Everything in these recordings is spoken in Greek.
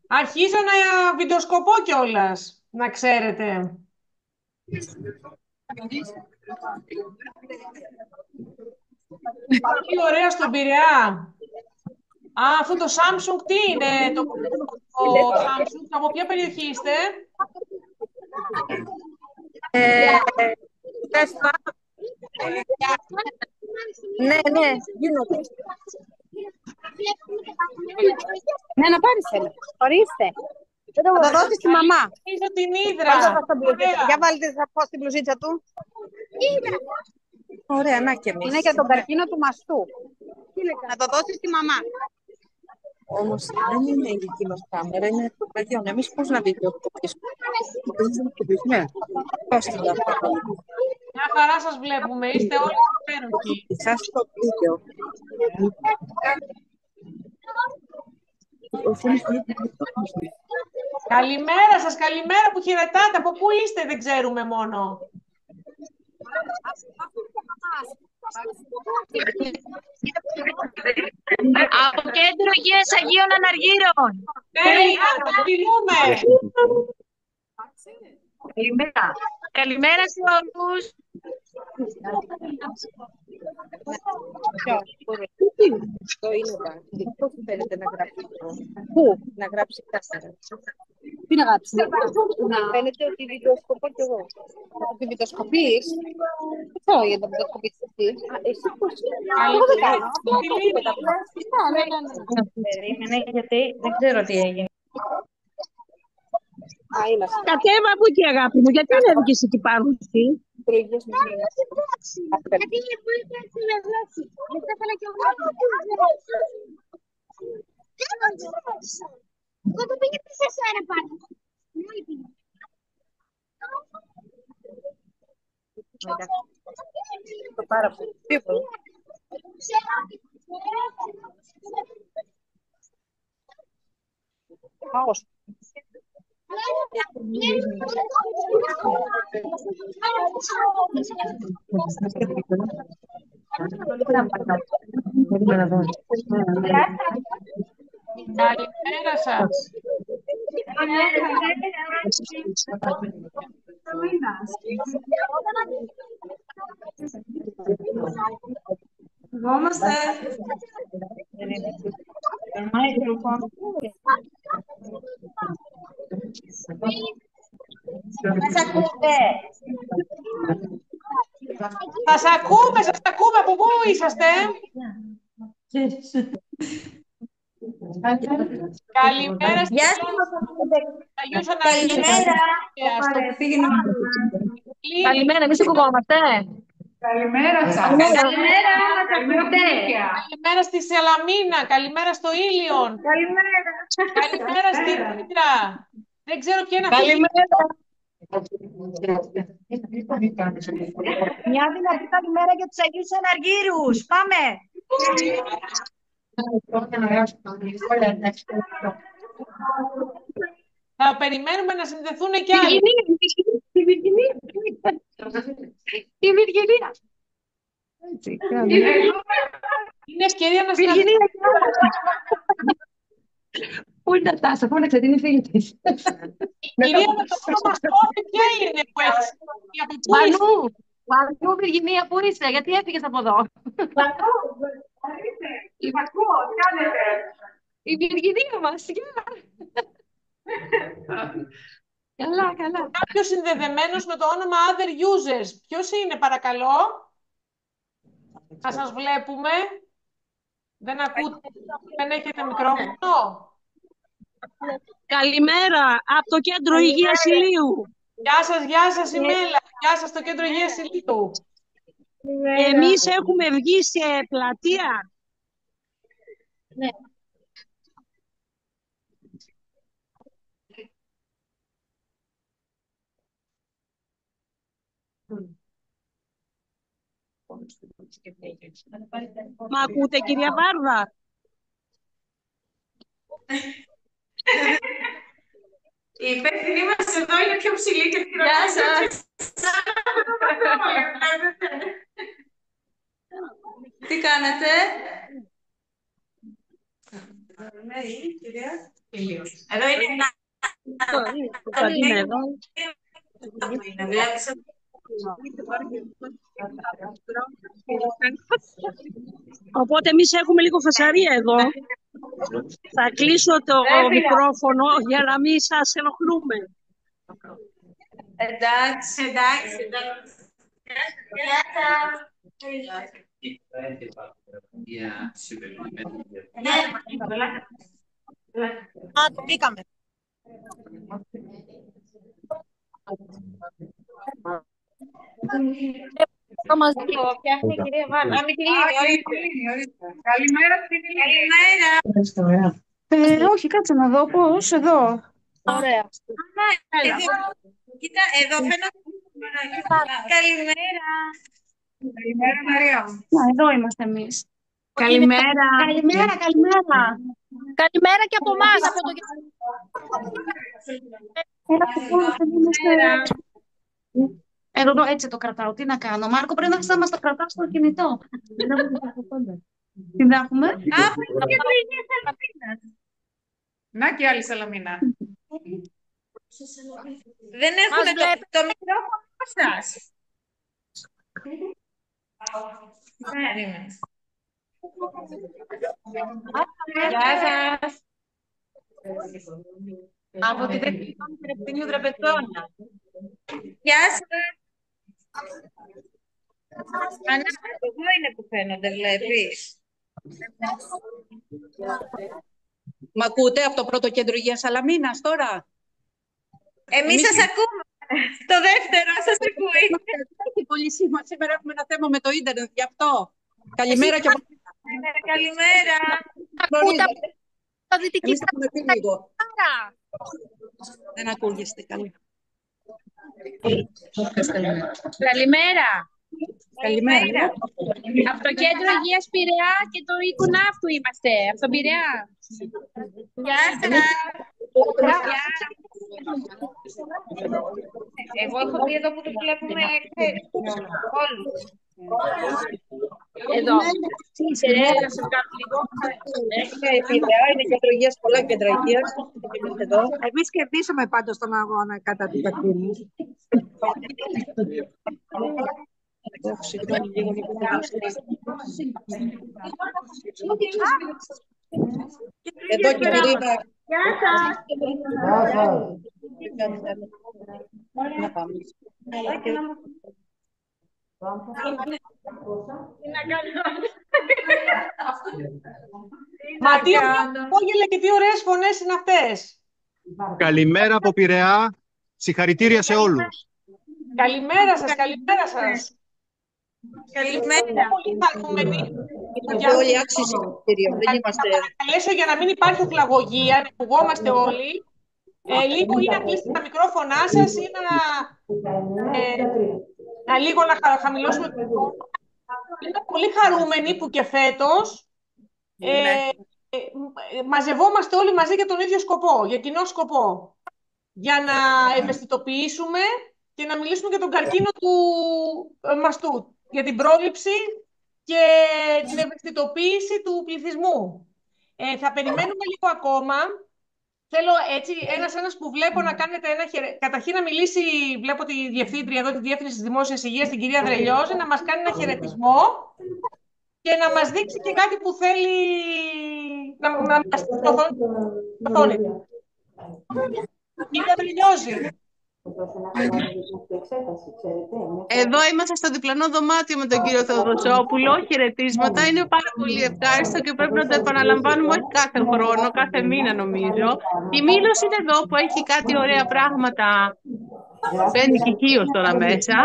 Αρχίζω να βιντεοσκοπώ κιόλας, να ξέρετε. Τι ωραία στον Πειραιά. Α, αυτό το Samsung τι είναι, το Samsung, από ποια περιοχή είστε? Τέσσερα. Ναι, ναι, γίνονται. Ναι, να πάρεις ένα. Ορίστε. Θα το δώσεις στη μαμά. Είσαι την Ύδρα. Για βάλτε θα στην μπλουζίτσα του. Ωραία, να και εμείς. Είναι για τον καρκίνο του μαστού. Να το δώσεις στη μαμά. Όμως δεν είναι η δική μας κάμερα, είναι το παιδιών. Εμείς πώς να βιντεοκοπήσουμε. Ναι. Πώς τη Μια χαρά σας βλέπουμε, είστε όλοι υπέροχοι. Σας το βίντεο. Καλημέρα σας, καλημέρα που χαιρετάτε. Από πού είστε, δεν ξέρουμε μόνο. Από Κέντρο Υγείας Αγίων Αναργύρων. Τέλεια, θα τηρούμε. Καλημέρα. Καλημέρα σε όλους. Αυτό είναι τα. Πώς θέλετε να γράψει αυτό. Πού? Να γράψει κάστερα. Τι να γράψει. Φαίνεται ότι βιντεοσκοπώ κι εγώ. Ότι βιντεοσκοπείς. Αυτό είναι το βιντεοσκοπείς εσύ. Εσύ πώς. Εγώ δεν κάνω. Περίμενε γιατί δεν ξέρω τι έγινε. Κατέβα από εκεί, αγάπη μου, γιατί ανέβηκες εκεί πάνω εσύ. Γιατί είναι πολύ κάτι να γράψει. Δεν θα ήθελα κι εγώ να γράψω. Εγώ το πήγε πίσω σε ένα πάνω. Μόλι πήγε. Το πάρα πολύ. Πάω. Καλημέρα σας. Είμαστε. Μας ακούτε. Σας ακούμε, από πού είσαστε? Καλημέρα στην Αγίους Αναργύρων. Καλημέρα, εμείς ακουγόμαστε. Καλημέρα σας. Καλημέρα, μας ακούτε. Καλημέρα στη Σελαμίνα, καλημέρα στο Ήλιον. Καλημέρα. Καλημέρα στην Ύδρα. Δεν ξέρω ποια είναι αυτή. Μια δυνατή καλημέρα για τους Αγίους Αναργύρους. Πάμε. Θα περιμένουμε να συνδεθούν κι άλλοι. Η Βυργινία. Η Βυργινία. Είναι ευκαιρία να Βυργινία. Πού είναι τα τάσα, πού είναι ξετίνη η φίλη της. Η κυρία με το όνομα Σόφη, ποια είναι που έχεις? Από πού είσαι? Μανού, Βυργινία, πού είσαι, γιατί έφυγες από εδώ. Η Βυργινία μας, γεια. Καλά, καλά. Κάποιος συνδεδεμένος με το όνομα Other Users. Ποιος είναι, παρακαλώ? Να σας βλέπουμε. Δεν ακούτε, δεν έχετε μικρόφωνο. Καλημέρα από το Κέντρο Υγείας Ηλίου. Γεια σας η Μέλα. Γεια σας στο Κέντρο Υγείας Ηλίου. Εμείς έχουμε βγει σε πλατεία. Ναι. Μ' ακούτε, κυρία Βάρδα? Η υπεύθυνή μας εδώ είναι πιο ψηλή και πιο Γεια σας. Τι κάνετε? Εδώ είναι ένα. Είναι εδώ. Οπότε εμείς έχουμε λίγο φασαρία εδώ. Θα κλείσω το μικρόφωνο για να μην σας ενοχλούμε. Εντάξει. Α, το πήγαμε. Φτιάχνει η κυρία Βάνα. Καλημέρα. Όχι, κάτσε να δω πώς, εδώ. Ωραία. Κοίτα, εδώ φαίνεται. Καλημέρα. Καλημέρα, Μαρία. Εδώ είμαστε εμείς. Καλημέρα. Καλημέρα. Καλημέρα και από εμάς. Εδώ έτσι το κρατάω. Τι να κάνω. Μάρκο, πρέπει να μας το κρατάω στο κινητό. Τι να έχουμε. Να και άλλη Σαλαμίνα. Δεν έχουμε το μικρόφωνο σας. Γεια σας. Από τη Τρεπτίνιου Τραπεζόνα. Γεια σας. Ανά, εδώ είναι που φαίνονται, βλέπεις. Μ' ακούτε από το πρώτο κέντρο υγείας Σαλαμίνας τώρα? Εμείς σας ακούμε. Το δεύτερο σας ακούει. Έχει πολύ σήμα. Σήμερα έχουμε ένα θέμα με το ίντερνετ, γι' αυτό. Καλημέρα και από Καλημέρα. Εμείς έχουμε πει λίγο. Δεν ακούγεστε καλά. Καλημέρα. Καλημέρα. Από το κέντρο υγείας Πειραιά και το οίκο ναύτου είμαστε. Από τον Πειραιά. Γεια σας. Εγώ έχω δει εδώ που το βλέπουμε όλους. Εδώ. Να σας κάνω λίγο. Είναι Πειραιά, είναι κέντρο υγείας, πολλά κέντρα υγείας. Εμείς κερδίσαμε πάντως τον αγώνα κατά του Πεκίνου. Εδώ και κυρία. Γεια σας. Να πάμε. Ματία, Πόγελε και τι ωραίες φωνές είναι αυτές. Καλημέρα από Πειραιά. Συγχαρητήρια σε όλους. Καλημέρα σας, καλημέρα σας. Καλημέρα. Πολύ χαρούμενοι. Είμαστε όλοι άξιοι συγχαρητήριων. Δεν είμαστε. Θα παρακαλέσω για να μην υπάρχει οχλαγωγία, να ακουγόμαστε όλοι. Λίγο ή να κλείσετε τα μικρόφωνά σας ή λίγο να χαμηλώσουμε το μικρόφωνο. Είμαι πολύ χαρούμενοι που και φέτος μαζευόμαστε όλοι μαζί για τον ίδιο σκοπό, για κοινό σκοπό. Για να ευαισθητοποιήσουμε και να μιλήσουμε για τον καρκίνο του μαστού, για την πρόληψη και την ευαισθητοποίηση του πληθυσμού. Θα περιμένουμε λίγο ακόμα. Θέλω έτσι ένας που βλέπω να κάνετε ένα καταρχήν να μιλήσει, βλέπω τη διευθύντρια εδώ, τη Διεύθυνση της Δημόσιας Υγείας, την κυρία Δρελιώζη, να μας κάνει ένα χαιρετισμό και να μας δείξει και κάτι που θέλει να μας οθόνη. Κυρία Δρελιώζη. Εδώ είμαστε στο διπλανό δωμάτιο με τον κύριο Θεοδοσόπουλο. Χαιρετίσματα. Είναι πάρα πολύ ευχάριστο και πρέπει να το επαναλαμβάνουμε όχι κάθε χρόνο, κάθε μήνα νομίζω. Η Μήλος είναι εδώ που έχει κάτι ωραία πράγματα. Μπαίνει κηχείος τώρα μέσα.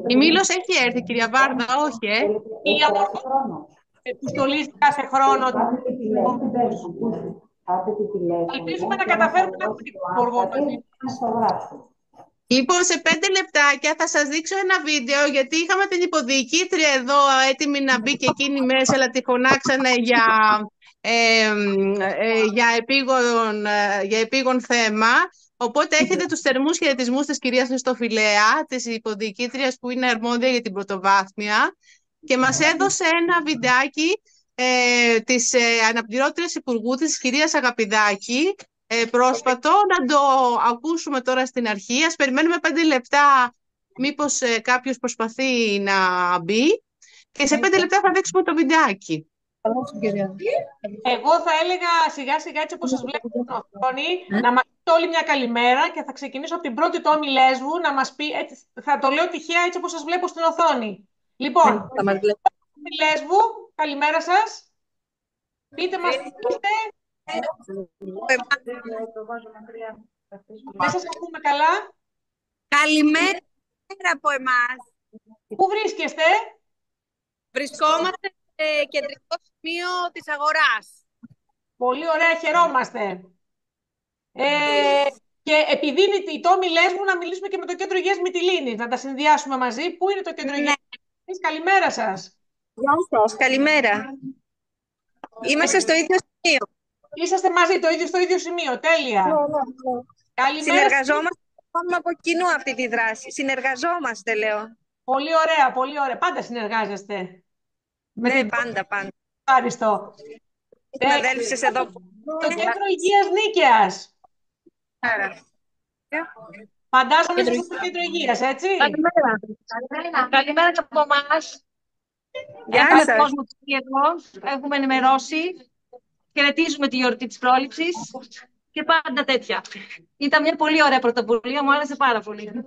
Η Μήλος έχει έρθει, κυρία Βάρδα, όχι, Η που στολίζει κάθε χρόνο. Ελπίζουμε να καταφέρουμε να έχουμε την Υπουργό. Λοιπόν, σε 5 λεπτάκια θα σας δείξω ένα βίντεο, γιατί είχαμε την υποδιοικήτρια εδώ έτοιμη να μπει και εκείνη μέσα, αλλά τη φωνάξανε για επίγον θέμα. Οπότε έχετε τους θερμούς χαιρετισμούς της κυρίας Χριστοφιλέα, της υποδιοικήτριας που είναι αρμόδια για την πρωτοβάθμια, και μας έδωσε ένα βιντεάκι της αναπληρώτριας υπουργού της κυρίας Αγαπηδάκη, πρόσφατο, να το ακούσουμε τώρα στην αρχή. Ας περιμένουμε 5 λεπτά, μήπως κάποιος προσπαθεί να μπει, και σε 5 λεπτά θα δείξουμε το βιντεάκι. Εγώ θα έλεγα σιγά σιγά, έτσι όπως σας βλέπω στην οθόνη, να μας πείτε όλοι μια καλημέρα, και θα ξεκινήσω από την πρώτη Τόμη Λέσβου να μας πει, έτσι, θα το λέω τυχαία έτσι όπως σας βλέπω στην οθόνη. Λοιπόν, Τόμη Λέσβου, καλημέρα σας. Πείτε μας τι είστε. Δεν σας ακούμε καλά. Καλημέρα από εμάς. Πού βρίσκεστε? Βρισκόμαστε σε κεντρικό σημείο της αγοράς. Πολύ ωραία, χαιρόμαστε. Και επειδή είναι η Τόμη Λέσβου, να μιλήσουμε και με το Κέντρο Υγείας Μυτιλήνης, να τα συνδυάσουμε μαζί. Πού είναι το Κέντρο Υγείας Μυτιλήνης? Καλημέρα σας. Γεια σας, καλημέρα. Είμαστε στο ίδιο σημείο. Είσαστε μαζί, στο ίδιο σημείο, τέλεια. Καλημέρα. Συνεργαζόμαστε από κοινού αυτή τη δράση. Συνεργαζόμαστε, λέω. Πολύ ωραία, πολύ ωραία. Πάντα συνεργάζεστε. Ναι, πάντα. Ευχαριστώ. Συναδέλφισες εδώ. Το Κέντρο Υγείας Νίκαιας. Φαντάζομαι είστε στο Κέντρο Υγείας, έτσι. Καλημέρα. Καλημέρα και από εμάς. Γεια σας. Έχουμε ενημερώσει. Χαιρετίζουμε τη γιορτή της πρόληψης και πάντα τέτοια. Ήταν μια πολύ ωραία πρωτοβουλία, μου άρεσε πάρα πολύ.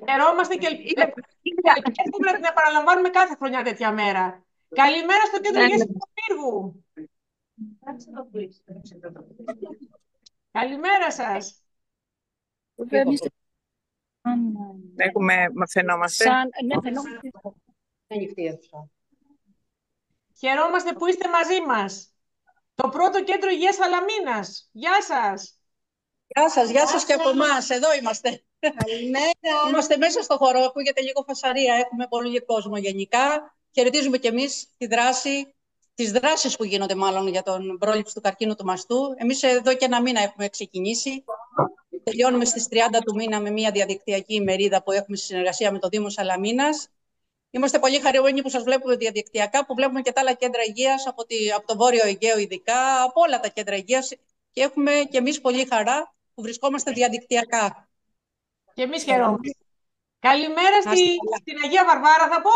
Χαιρόμαστε και ελπίζουμε να την επαναλαμβάνουμε κάθε χρονιά τέτοια μέρα. Καλημέρα στο Κέντρο Υγείας του Πύργου. Καλημέρα σας. Φαινόμαστε. Χαιρόμαστε που είστε μαζί μας. Το πρώτο Κέντρο Υγείας Σαλαμίνας. Γεια σας. Γεια σας και από εμάς. Εδώ είμαστε. Καλημέρα. Είμαστε μέσα στο χώρο, ακούγεται λίγο φασαρία. Έχουμε πολύ κόσμο γενικά. Χαιρετίζουμε κι εμείς τις δράσεις που γίνονται μάλλον για τον πρόληψη του καρκίνου του μαστού. Εμείς εδώ και 1 μήνα έχουμε ξεκινήσει. Τελειώνουμε στις 30 του μήνα με μια διαδικτυακή ημερίδα που έχουμε στη συνεργασία με το Δήμο Σαλαμίνας. Είμαστε πολύ χαρούμενοι που σας βλέπουμε διαδικτυακά, που βλέπουμε και τα άλλα κέντρα υγείας από το Βόρειο Αιγαίο ειδικά, από όλα τα κέντρα υγείας, και έχουμε και εμείς πολύ χαρά που βρισκόμαστε διαδικτυακά. Και εμείς χαιρόμαστε. Καλημέρα στην Αγία Βαρβάρα θα πω.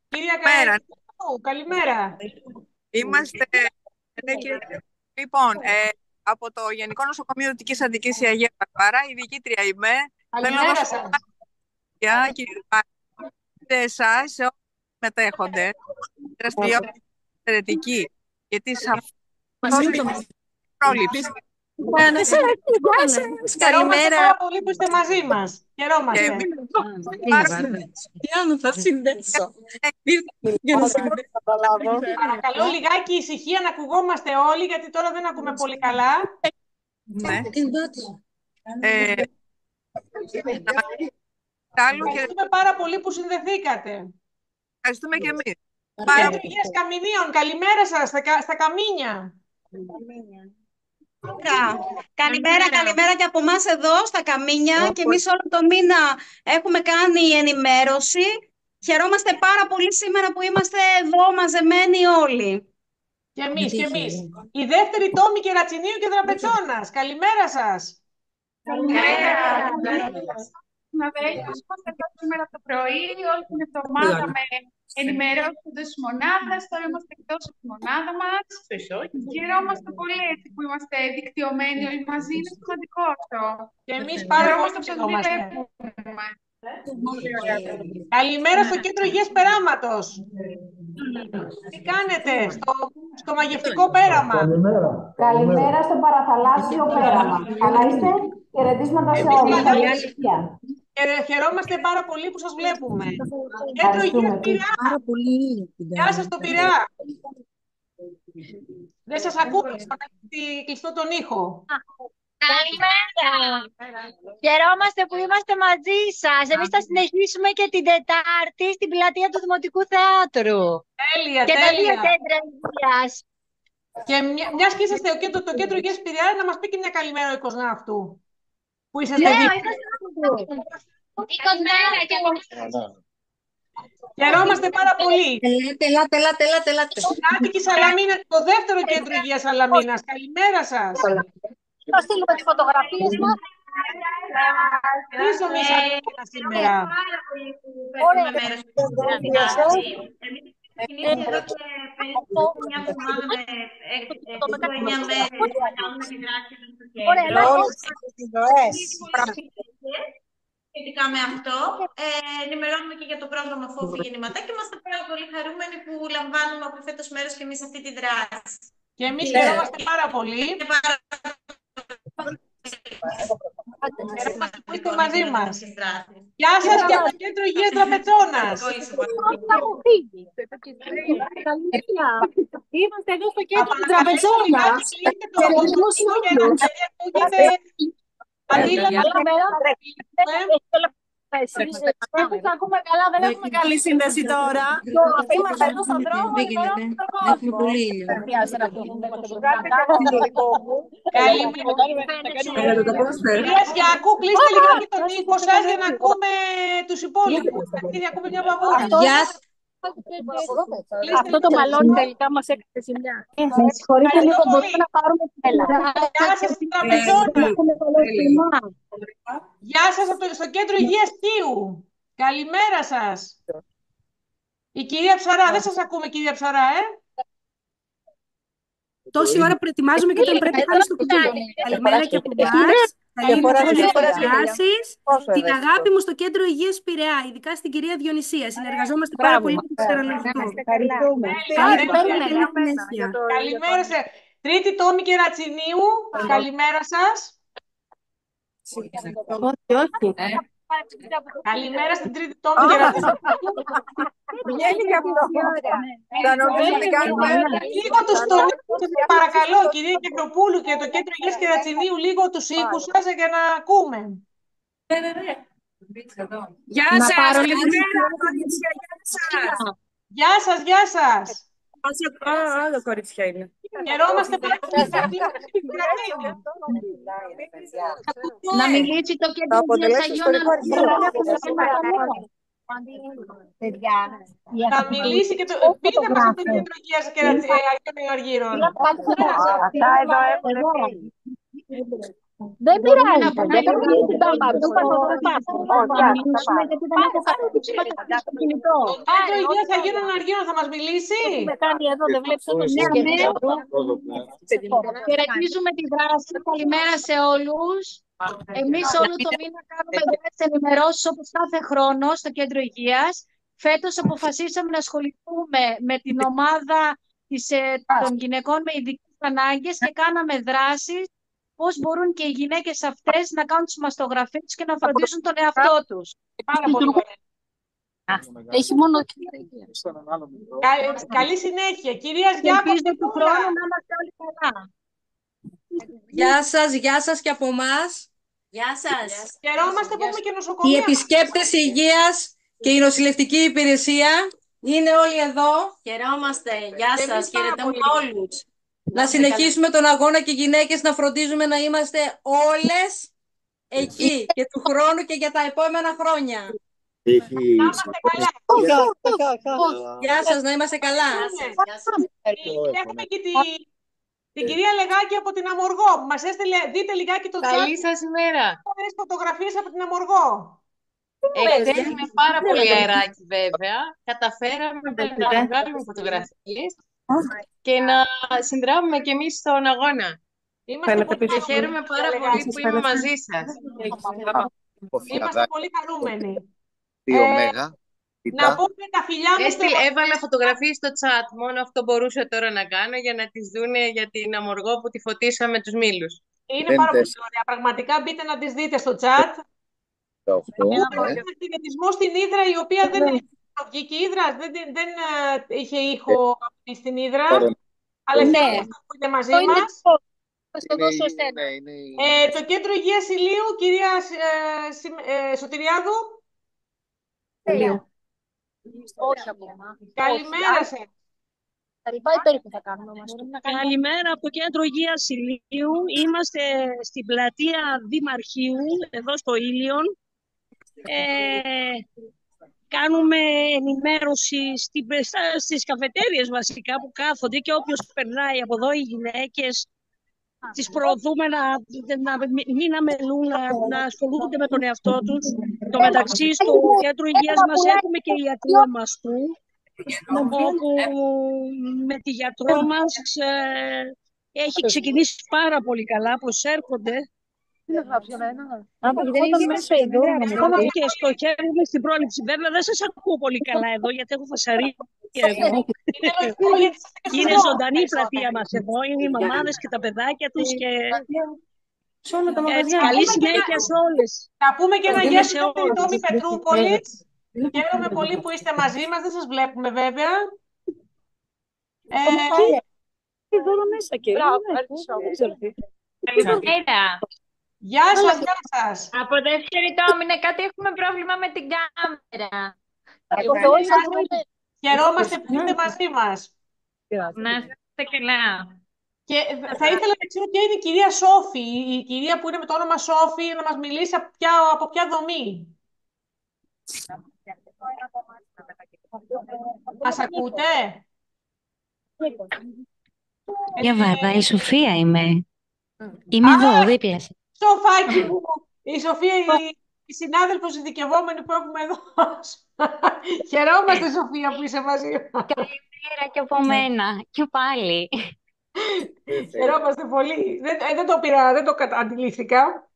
Κυρία καλημέρα. Είμαστε... Λοιπόν, από το Γενικό Νοσοκομείο Δυτικής Αττικής η Αγία Βαρβάρα, η διοικήτρια είμαι. Καλημέρα σας. Σε εσάς, σε όσους μετέχονται, δραστηριότητα εξαιρετική, γιατί σε αυτή πρόληψη. Καλημέρα. Πάρα πολύ που είστε μαζί μας. Χαιρόμαστε. Θα συνδέσω. Παρακαλώ λιγάκι ησυχία, να ακουγόμαστε όλοι, γιατί τώρα δεν ακούμε πολύ καλά. Ευχαριστούμε πάρα πολύ που συνδεθήκατε. Ευχαριστούμε και εμείς. Κέντρο Υγείας Καμινίων, καλημέρα σας στα Καμίνια. Καλημέρα και από εμάς εδώ στα Καμίνια, και εμείς όλο το μήνα έχουμε κάνει ενημέρωση. Χαιρόμαστε πάρα πολύ σήμερα που είμαστε εδώ μαζεμένοι όλοι. Και εμείς. Η δεύτερη Τόμη Κερατσινίου και Δραπετσόνας. Καλημέρα σας. Καλημέρα. Είμαστε εδώ σήμερα το πρωί, όλη την εβδομάδα με ενημερώσεις εντός της μονάδας. Τώρα είμαστε εκτός από τη μονάδα μας. Χαιρόμαστε πολύ έτσι που είμαστε δικτυωμένοι όλοι μαζί. Είναι σημαντικό αυτό. Και εμείς πάρα πολύ χαιρόμαστε. Καλημέρα στο Κέντρο Υγείας Περάματος. Τι κάνετε στο μαγευτικό πέραμα? Καλημέρα στο παραθαλάσσιο πέραμα. Καλά είστε? Χαιρετίσματα σε όλους. Χαιρόμαστε πάρα πολύ που σας βλέπουμε. Κέντρο Υγείας Πειραιά. Γεια σας στο Πειραιά. Δεν σας ακούω, κλειστό τον ήχο. Καλημέρα. Χαιρόμαστε που είμαστε μαζί σας. Εμείς θα συνεχίσουμε και την Τετάρτη στην πλατεία του Δημοτικού Θεάτρου. Τέλεια, και τέλεια. τα 2 κέντρα υγείας. Και μιας και είσαστε το Κέντρο Υγείας Πειραιά, να μας πει και μια καλημέρα ο Οικοσνάφτου. Που είσαστε Ναι, δίπλα. Καλημέρα και από Χαιρόμαστε πάρα πολύ. Ελάτε. Άττικη Σαλαμίνα, το δεύτερο κέντρο υγείας Σαλαμίνας. Καλημέρα σας. Θα στείλουμε τις φωτογραφίες μας. Πίσω μη Σαλαμίνα σήμερα. Ωραία. Ξεκινήσαμε εδώ και περίπου μια εβδομάδα με 8-9 μέρες να κάνουμε τη δράση μας στο κέντρο. Σχετικά με αυτό, ενημερώνουμε και για το πρόγραμμα Φόβη Γεννηματά και είμαστε πάρα πολύ χαρούμενοι που λαμβάνουμε από φέτος μέρος και εμείς αυτή τη δράση. Και εμείς χαιρόμαστε πάρα πολύ. Χαιρόμαστε που είστε μαζί μας. Γεια σας και από το Κέντρο Υγείας Τραπετσόνας. Είμαστε εδώ στο κέντρο του Τραπετσόνας. Όπως ακούμε καλά, δεν έχουμε καλή σύνδεση τώρα. Είμαστε εδώ στον δρόμο. Έχουμε πολύ ήλιο. Κυρία Γιάκου, κλείστε λιγάκι τον ήχο σας για να ακούμε τους υπόλοιπους. Γιατί ακούμε μια παγούδα. Αυτό το μαλώνι τελικά μας έκανε ζημιά. Συγχωρείτε λίγο, μπορούμε να πάρουμε τέλα. Γεια σας στην Τραπεζόνα. Γεια σας στο Κέντρο Υγείας Κίου. Καλημέρα σας. Η κυρία Ψαρά, δεν σας ακούμε κυρία Ψαρά, Τόση ώρα προετοιμάζουμε και όταν πρέπει να πάμε στο κουτί. Καλημέρα και από εμάς. Την αγάπη μου στο Κέντρο Υγείας Πειραιά, ειδικά στην κυρία Διονυσία. Συνεργαζόμαστε πάρα πολύ με το στερεολογικό. Καλημέρα σε Τρίτη Τόμη Κερατσινίου. Καλημέρα σας. Καλημέρα στην Τρίτη Τόμη Κερατσινίου. Λίγο τους τονίξτε, παρακαλώ, κυρία Κεντροπούλου και το Κέντρο Υγείας Κερατσινίου, λίγο τους ήχους σας για να ακούμε. Γεια σας, καλημέρα. Γεια σας, γεια σας. Άλλο κοριτσιά είναι. Χαιρόμαστε πάρα πολύ. Να μιλήσει το Κέντρο Υγείας Αγίων Θα μιλήσει και το... Πείτε μας από το Κέντρο Υγείας Αγίων Αργύρων. Δεν πειράζει. Δεν πειράζει. Το Κέντρο Υγείας Αγίων Αργύρων θα μας μιλήσει. Χαιρετίζουμε τη δράση. Καλημέρα σε όλους. Εμείς όλο το μήνα κάνουμε δράσεις ενημερώσεις όπως κάθε χρόνο στο Κέντρο Υγείας. Φέτος αποφασίσαμε να ασχοληθούμε με την ομάδα των γυναικών με ειδικές ανάγκες και κάναμε δράσεις πώς μπορούν και οι γυναίκες αυτές να κάνουν τις μαστογραφίες και να φροντίσουν τον εαυτό τους. Πάρα πολύ ωραία. Έχει μόνο Καλή συνέχεια. Κυρία Γιάκου, του χρόνου να είμαστε όλοι καλά. Γεια σας και από εμάς. Γεια σας. Χαιρόμαστε που έχουμε και νοσοκομεία. Οι επισκέπτες υγείας και η νοσηλευτική υπηρεσία είναι όλοι εδώ. Χαιρόμαστε. Γεια σας. Χαιρετάμε όλους. Να συνεχίσουμε τον αγώνα και οι γυναίκες να φροντίζουμε να είμαστε όλες εκεί και του χρόνου και για τα επόμενα χρόνια. Γεια σας, να είμαστε καλά. Έχουμε και την κυρία Λεγάκη από την Αμοργό. Μας έστειλε, δείτε λιγάκι το chat. Καλή σας ημέρα. Φωτογραφίες από την Αμοργό. Εχθές με πάρα πολύ αεράκι βέβαια. Καταφέραμε να βγάλουμε φωτογραφίες και να συνδράμουμε κι εμείς στον αγώνα. Και χαίρομαι πάρα πολύ που είμαι μαζί σας. Είμαστε πολύ χαρούμενοι. Να πούμε τα φιλιά μου. Έβαλα φωτογραφίες στο chat. Μόνο αυτό μπορούσα τώρα να κάνω για να τις δούνε για την Αμοργό που τη φωτίσαμε τους μήλους. Είναι πάρα πολύ ωραία. Πραγματικά μπείτε να τις δείτε στο chat. Έχουμε συνδετισμό στην Ύδρα, η οποία δεν βγήκε η Ύδρα, δεν είχε ήχο στην Ύδρα. Αλλά χαιρόμαστε που είναι μαζί μας. Το Κέντρο Υγείας Ηλίου, κυρία Σωτηριάδου. Καλημέρα σας. Καλημέρα από το Κέντρο Υγείας Ηλίου. Είμαστε στην πλατεία Δημαρχείου, εδώ στο Ήλιον. κάνουμε ενημέρωση στις καφετέριες βασικά που κάθονται και όποιος περνάει από εδώ, οι γυναίκες, τις προωθούμε να μην αμελούν, να ασχολούνται με τον εαυτό τους. Το μεταξύ, στο κέντρο υγείας μας έχουμε και ιατρείο μαστού, όπου με τη γιατρό μας έχει ξεκινήσει πάρα πολύ καλά, προσέρχονται. Και στοχεύουμε στην πρόληψη. Βέβαια, δεν σας ακούω πολύ καλά εδώ, γιατί έχω φασαρία εδώ. Είναι ζωντανή η πλατεία μας εδώ, είναι οι μαμάδες και τα παιδάκια τους και έτσι, καλή συνέχεια σε όλες. Θα πούμε και ένα γεια στον Τόμι Πετρούπολης. Χαίρομαι πολύ που είστε μαζί μας, δεν σας βλέπουμε βέβαια. Εδώ μέσα και Καλημέρα. Γεια σας, γεια σας. Από δεύτερη τόμινε, κάτι έχουμε πρόβλημα με την κάμερα. Χαιρόμαστε που είστε μαζί μας. Να είστε καλά. Και θα ήθελα να ξέρω ποια είναι η κυρία Σόφη, η κυρία που είναι με το όνομα Σόφη, να μας μιλήσει από ποια δομή. Μας ακούτε? Για Βάρδα, η Σοφία είμαι. Είμαι εδώ, δίπλα σας. Σοφάκι μου, η Σοφία, η συνάδελφος ειδικευόμενη που έχουμε εδώ. Χαιρόμαστε, Σοφία, που είσαι μαζί μας. Καλημέρα και από μένα. Και πάλι. Χαιρόμαστε πολύ. Δεν το πήρα, δεν το αντιλήφθηκα.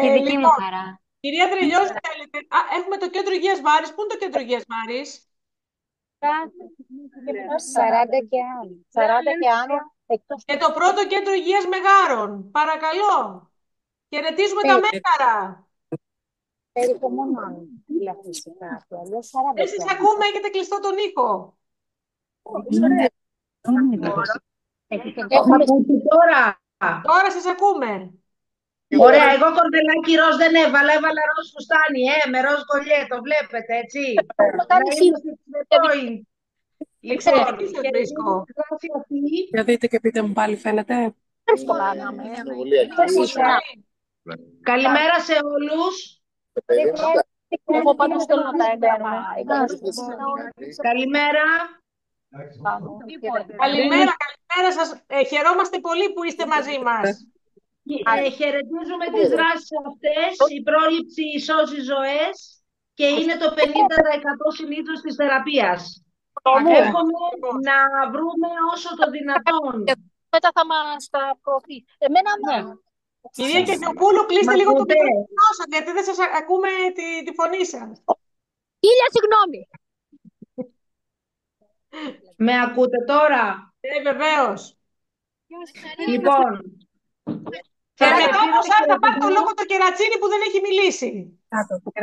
Και δική μου χαρά. Κυρία Τρελιώζη, θέλετε. Έχουμε το κέντρο υγείας Βάρης. Πού είναι το κέντρο υγείας Βάρης? 40 και άνω. Και το πρώτο κέντρο υγείας Μεγάρων. Παρακαλώ. Χαιρετίζουμε τα Μέγαρα. Περίπου μόνο φυσικά. Δεν σας ακούμε, έχετε κλειστό τον ήχο. Τώρα. Τώρα σας ακούμε. Ωραία, εγώ κορδελάκι ροζ δεν έβαλα ροζ φουστάνι, με ροζ κολλιέ, το βλέπετε, έτσι. Λοιπόν, για δείτε και πείτε μου πάλι, φαίνεται. Καλημέρα σε όλους. Εγώ πάντα στέλνω τα έγγραφα. Καλημέρα. Καλημέρα σας. Χαιρόμαστε πολύ που είστε μαζί μας. Χαιρετίζουμε τις δράσεις αυτές. Η πρόληψη σώζει ζωές και είναι το 50% συνήθως της θεραπείας. Εύχομαι να βρούμε όσο το δυνατόν. Μετά θα μας τα προωθεί. Εμένα Κυρία Κεκιοπούλου, κλείστε λίγο το μικρόφωνο σας, γιατί δεν σας ακούμε τη φωνή σας. Χίλια συγγνώμη. Με ακούτε τώρα? Βεβαίως. Λοιπόν. Και μετά όμως θα πάρει το λόγο το Κερατσίνη που δεν έχει μιλήσει.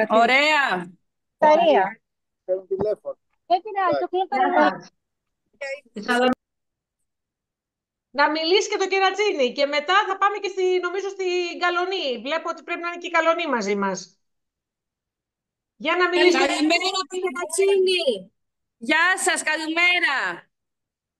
Ωραία. Σαρία. Να μιλήσει και το Κερατσίνη και μετά θα πάμε και νομίζω στην Καλονή. Βλέπω ότι πρέπει να είναι και η Καλονή μαζί μας. Για να μιλήσει. Καλημέρα, Κερατσίνη. Γεια σας, καλημέρα.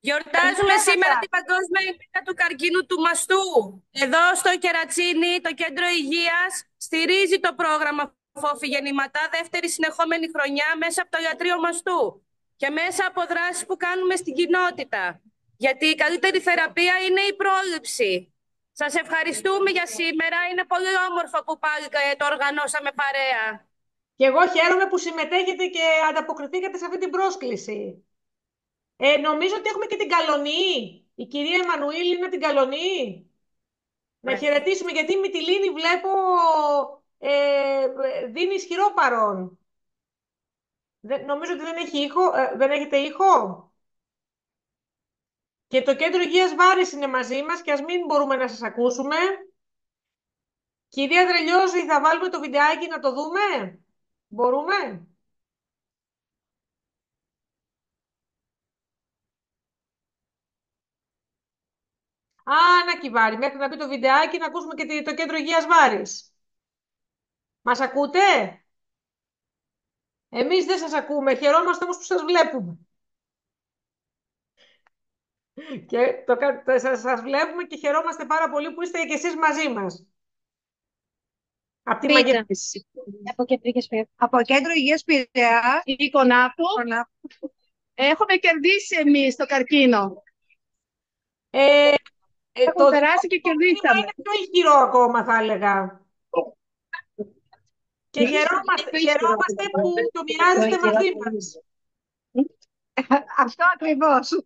Γιορτάζουμε σήμερα την Παγκόσμια ημέρα του καρκίνου του μαστού. Εδώ στο Κερατσίνι, το Κέντρο Υγείας στηρίζει το πρόγραμμα Φόφη Γεννηματά δεύτερη συνεχόμενη χρονιά μέσα από το ιατρείο μαστού και μέσα από δράσεις που κάνουμε στην κοινότητα. Γιατί η καλύτερη θεραπεία είναι η πρόληψη. Σας ευχαριστούμε για σήμερα. Είναι πολύ όμορφο που πάλι το οργανώσαμε παρέα. Και εγώ χαίρομαι που συμμετέχετε και ανταποκριθήκατε σε αυτή την πρόσκληση. Νομίζω ότι έχουμε και την Καλονή. Η κυρία Εμμανουήλ είναι την Καλονή. Να χαιρετήσουμε, γιατί η Μυτιλίνη βλέπω δίνει ισχυρό παρόν. Νομίζω ότι δεν έχει ήχο. Δεν έχετε ήχο. Και το κέντρο υγείας Βάρης είναι μαζί μας και ας μην μπορούμε να σας ακούσουμε. Κυρία Δρελιώζη, θα βάλουμε το βιντεάκι να το δούμε. Μπορούμε. Να Κιβάρη, μέχρι να πει το βιντεάκι να ακούσουμε και το κέντρο υγείας Βάρης. Μας ακούτε? Εμείς δεν σας ακούμε, χαιρόμαστε όμως που σας βλέπουμε. Και σας βλέπουμε και χαιρόμαστε πάρα πολύ που είστε και εσείς μαζί μας. Από τη Πείτε. Μαγεννήση. Από Κέντρο Υγείας Πειραιά. Η Κονάτου. Έχουμε κερδίσει εμείς το καρκίνο. Έχουμε περάσει και κερδίσαμε. Είναι πιο ηχηρό ακόμα, θα έλεγα. Και χαιρόμαστε που το μοιράζεστε μαζί μας. Αυτό ακριβώς.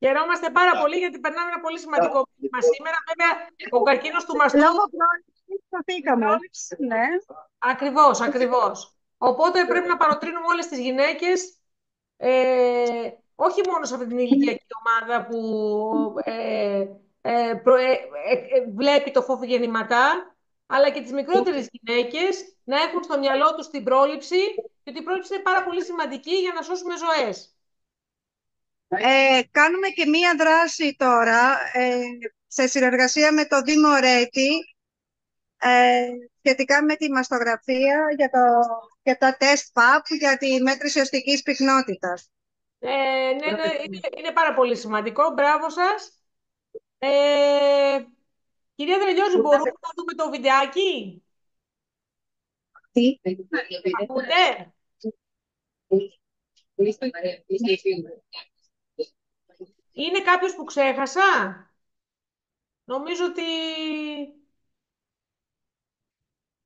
Χαιρόμαστε πάρα πολύ γιατί περνάμε ένα πολύ σημαντικό μήνυμα σήμερα. Βέβαια, ο καρκίνος του μαστού... Λόγω πρόληψης, ναι. Ακριβώς. Οπότε πρέπει να παροτρύνουμε όλες τις γυναίκες, όχι μόνο σε αυτή την ηλικιακή ομάδα που βλέπει το φόβο γεννηματά, αλλά και τις μικρότερες γυναίκες να έχουν στο μυαλό τους την πρόληψη, γιατί η πρόληψη είναι πάρα πολύ σημαντική για να σώσουμε ζωές. Κάνουμε και μία δράση τώρα, σε συνεργασία με το Δήμο Ρέτη, σχετικά με τη μαστογραφία για τα τεστ ΠΑΠ για τη μέτρηση οστικής πυκνότητας. Ναι, είναι πάρα πολύ σημαντικό. Μπράβο σας. Κυρία Δρελιώζη, μπορούμε να δούμε το βιντεάκι? Τι? Ακούτε? Είναι κάποιος που ξέχασα? Νομίζω ότι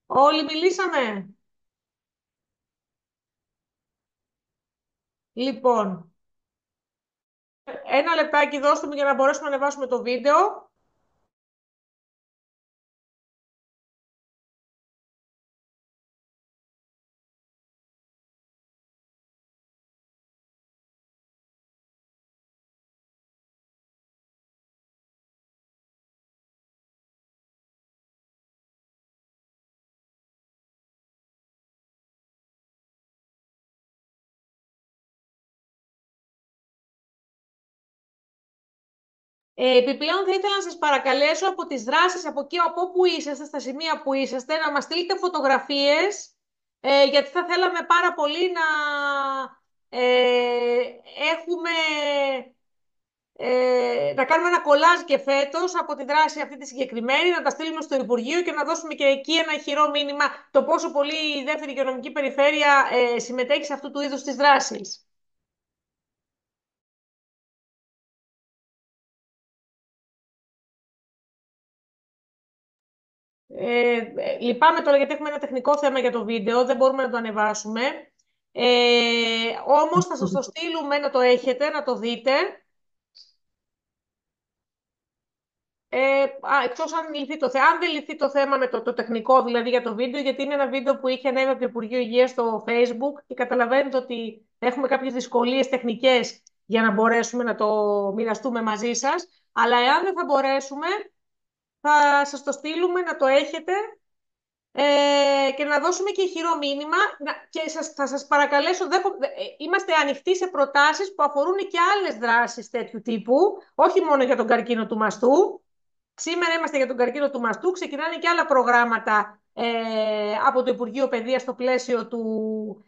όλοι μιλήσαμε. Λοιπόν, ένα λεπτάκι δώστε μου για να μπορέσουμε να ανεβάσουμε το βίντεο. Επιπλέον θα ήθελα να σας παρακαλέσω από τις δράσεις, από εκεί από όπου είσαστε, στα σημεία που είσαστε, να μας στείλετε φωτογραφίες, γιατί θα θέλαμε πάρα πολύ να έχουμε, να κάνουμε ένα κολάζ και φέτος από τη δράση αυτή τη συγκεκριμένη, να τα στείλουμε στο Υπουργείο και να δώσουμε και εκεί ένα ηχηρό μήνυμα το πόσο πολύ η δεύτερη υγειονομική περιφέρεια συμμετέχει σε αυτού του είδους τις δράσεις. Λυπάμαι τώρα γιατί έχουμε ένα τεχνικό θέμα για το βίντεο, δεν μπορούμε να το ανεβάσουμε. Όμως θα σας το στείλουμε να το έχετε, να το δείτε. Εκτός αν λυθεί το θέμα. Αν δεν λυθεί το θέμα με το τεχνικό, δηλαδή για το βίντεο, γιατί είναι ένα βίντεο που είχε ανέβει από το Υπουργείο Υγείας στο Facebook και καταλαβαίνετε ότι έχουμε κάποιες δυσκολίες τεχνικές για να μπορέσουμε να το μοιραστούμε μαζί σας. Αλλά εάν δεν θα μπορέσουμε, θα σας το στείλουμε να το έχετε και να δώσουμε και ηχηρό μήνυμα. Και θα σας παρακαλέσω, είμαστε ανοιχτοί σε προτάσεις που αφορούν και άλλες δράσεις τέτοιου τύπου, όχι μόνο για τον καρκίνο του μαστού. Σήμερα είμαστε για τον καρκίνο του μαστού, ξεκινάνε και άλλα προγράμματα από το Υπουργείο Παιδείας στο πλαίσιο του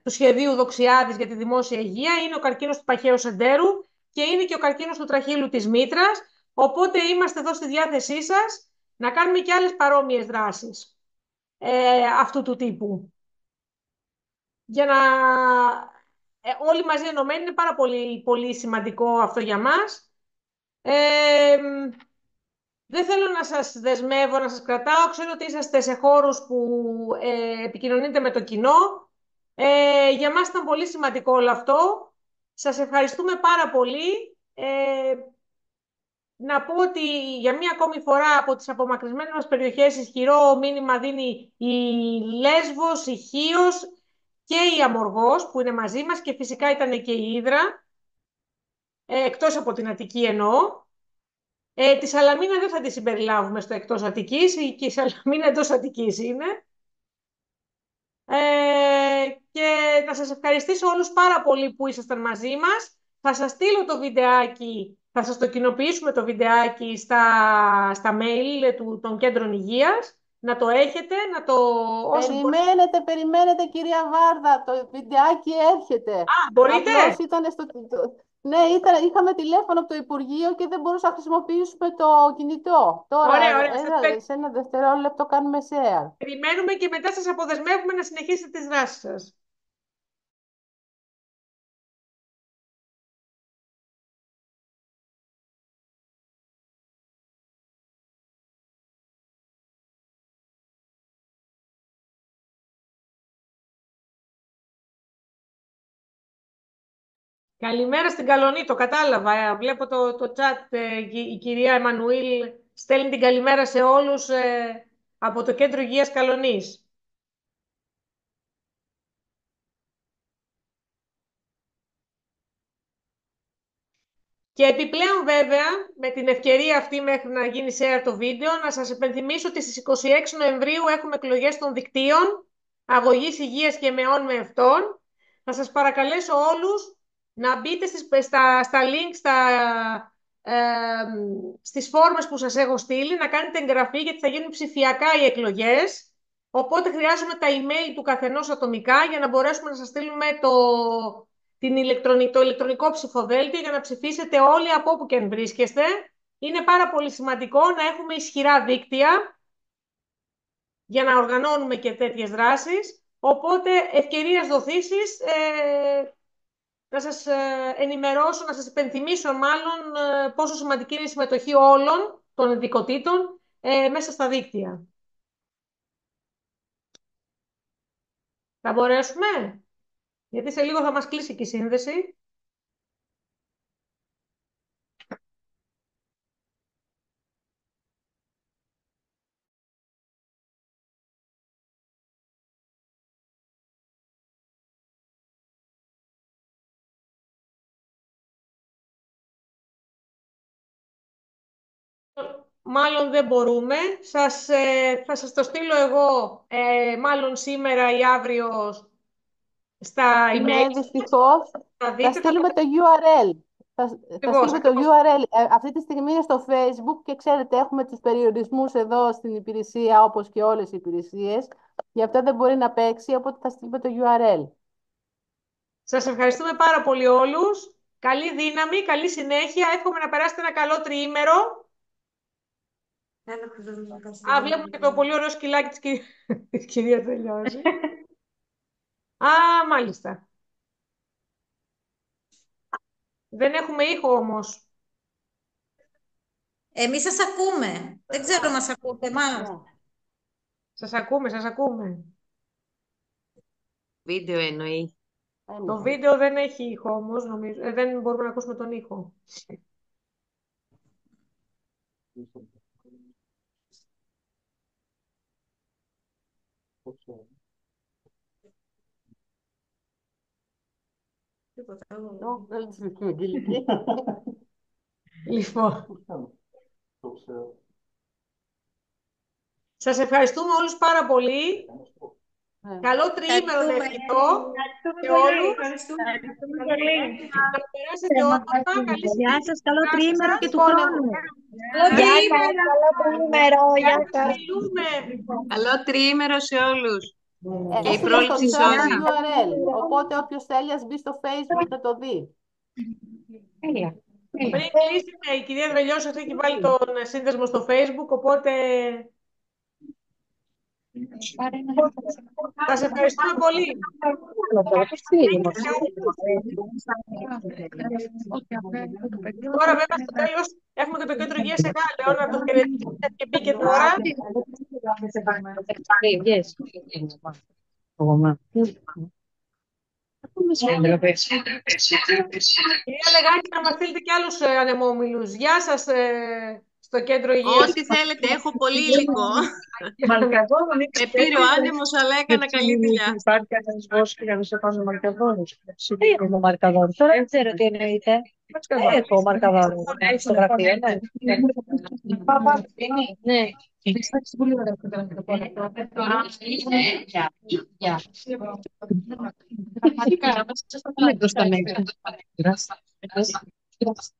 σχεδίου Δοξιάδης για τη δημόσια υγεία. Είναι ο καρκίνος του παχαίου εντέρου και είναι και ο καρκίνος του τραχύλου της μήτρας. Οπότε είμαστε εδώ στη διάθεσή σας να κάνουμε και άλλες παρόμοιες δράσεις αυτού του τύπου. Για να όλοι μαζί ενωμένοι είναι πάρα πολύ, πολύ σημαντικό αυτό για μας. Δεν θέλω να σας δεσμεύω, να σας κρατάω. Ξέρω ότι είσαστε σε χώρους που επικοινωνείτε με το κοινό. Για μας ήταν πολύ σημαντικό όλο αυτό. Σας ευχαριστούμε πάρα πολύ. Να πω ότι για μία ακόμη φορά από τις απομακρυσμένες μας περιοχές ισχυρό μήνυμα δίνει η Λέσβος, η Χίος και η Αμοργός που είναι μαζί μας και φυσικά ήταν και η Ύδρα, εκτός από την Αττική εννοώ. Τη Σαλαμίνα δεν θα τη συμπεριλάβουμε στο εκτός Αττικής, και η Σαλαμίνα εντός Αττικής είναι. Και να σας ευχαριστήσω όλους πάρα πολύ που ήσασταν μαζί μας. Θα σας στείλω το βιντεάκι, θα σας το κοινοποιήσουμε το βιντεάκι στα mail των κέντρων υγείας. Να το έχετε, να το... Περιμένετε κυρία Βάρδα, το βιντεάκι έρχεται. Μπορείτε. Απλώς ήταν Ναι, είχαμε τηλέφωνο από το Υπουργείο και δεν μπορούσα να χρησιμοποιήσουμε το κινητό. Τώρα, Ωραία, ωραία. σε ένα δευτερόλεπτο κάνουμε share. Περιμένουμε και μετά σας αποδεσμεύουμε να συνεχίσετε τις δράσεις σας. Καλημέρα στην Καλονή, το κατάλαβα. Βλέπω το chat, η κυρία Εμμανουήλ στέλνει την καλημέρα σε όλους από το Κέντρο Υγείας Καλονής. Και επιπλέον βέβαια, με την ευκαιρία αυτή μέχρι να γίνει share το βίντεο, να σας υπενθυμίσω ότι στις 26 Νοεμβρίου έχουμε εκλογές των δικτύων, αγωγής υγείας και μεών με ευτών. Θα σας παρακαλέσω όλους να μπείτε στα link, στις φόρμες που σας έχω στείλει, να κάνετε εγγραφή γιατί θα γίνουν ψηφιακά οι εκλογές. Οπότε χρειάζομαι τα email του καθενός ατομικά για να μπορέσουμε να σας στείλουμε το ηλεκτρονικό ψηφοδέλτιο για να ψηφίσετε όλοι από όπου και αν βρίσκεστε. Είναι πάρα πολύ σημαντικό να έχουμε ισχυρά δίκτυα για να οργανώνουμε και τέτοιες δράσεις. Οπότε ευκαιρίας δοθήσεις να σας ενημερώσω, να σας υπενθυμίσω μάλλον πόσο σημαντική είναι η συμμετοχή όλων των ειδικοτήτων μέσα στα δίκτυα. Θα μπορέσουμε, γιατί σε λίγο θα μας κλείσει και η σύνδεση. Μάλλον δεν μπορούμε. Θα σας το στείλω εγώ, μάλλον σήμερα ή αύριο στα email. Ναι, δυστυχώς. Θα στείλουμε το URL. Θα στείλουμε το URL. Αυτή τη στιγμή είναι στο Facebook και ξέρετε έχουμε τους περιορισμούς εδώ στην υπηρεσία όπως και όλες οι υπηρεσίες. Γι' αυτό δεν μπορεί να παίξει, οπότε θα στείλουμε το URL. Σας ευχαριστούμε πάρα πολύ όλους. Καλή δύναμη, καλή συνέχεια. Εύχομαι να περάσετε ένα καλό τριήμερο. Βλέπουμε και το πολύ ωραίο σκυλάκι της κυρίας τελειώσει. Μάλιστα. Δεν έχουμε ήχο όμως. Εμείς σας ακούμε. Δεν ξέρω, μας ακούτε εμάς. Σας ακούμε. Βίντεο εννοεί. Το βίντεο δεν έχει ήχο όμως, νομίζω. Δεν μπορούμε να ακούσουμε τον ήχο. Λοιπόν. Σας ευχαριστούμε όλους πάρα πολύ. Καλό τριήμερο να ευχηθώ σε όλους. Να περάσετε όμορφα. Γεια σας, καλό τριήμερο και του χρόνου. Καλό τριήμερο σε όλους. Και η Έστειλα πρόληψη στο σώζει. chat URL, οπότε όποιος θέλει ας μπει στο Facebook να το δει. Πριν κλείσουμε, η κυρία Δρελιώσου έχει βάλει τον σύνδεσμο στο Facebook, οπότε σας ευχαριστούμε πολύ. Τώρα βέβαια στο τέλος έχουμε και το κέντρο υγείας σε Γάλλιο, να το χαιρετήσουμε και μπήκε τώρα. Κυρία Λεγάκη, να μας στείλετε και άλλους ανεμόμυλους. Γεια σας στο κέντρο υγείας. Ό,τι θέλετε, έχω πολύ υλικό. Με πήρε ο άνεμος, αλλά έκανα καλή δουλειά. Υπάρχει κανένας βόσκος για να σε πάνε μαρκαδόρους. Έχουμε μαρκαδόρους. Τώρα δεν ξέρω τι εννοείται. Έχω μαρκαδόρους. Στο γραφείο, ναι. Ναι. Γεια.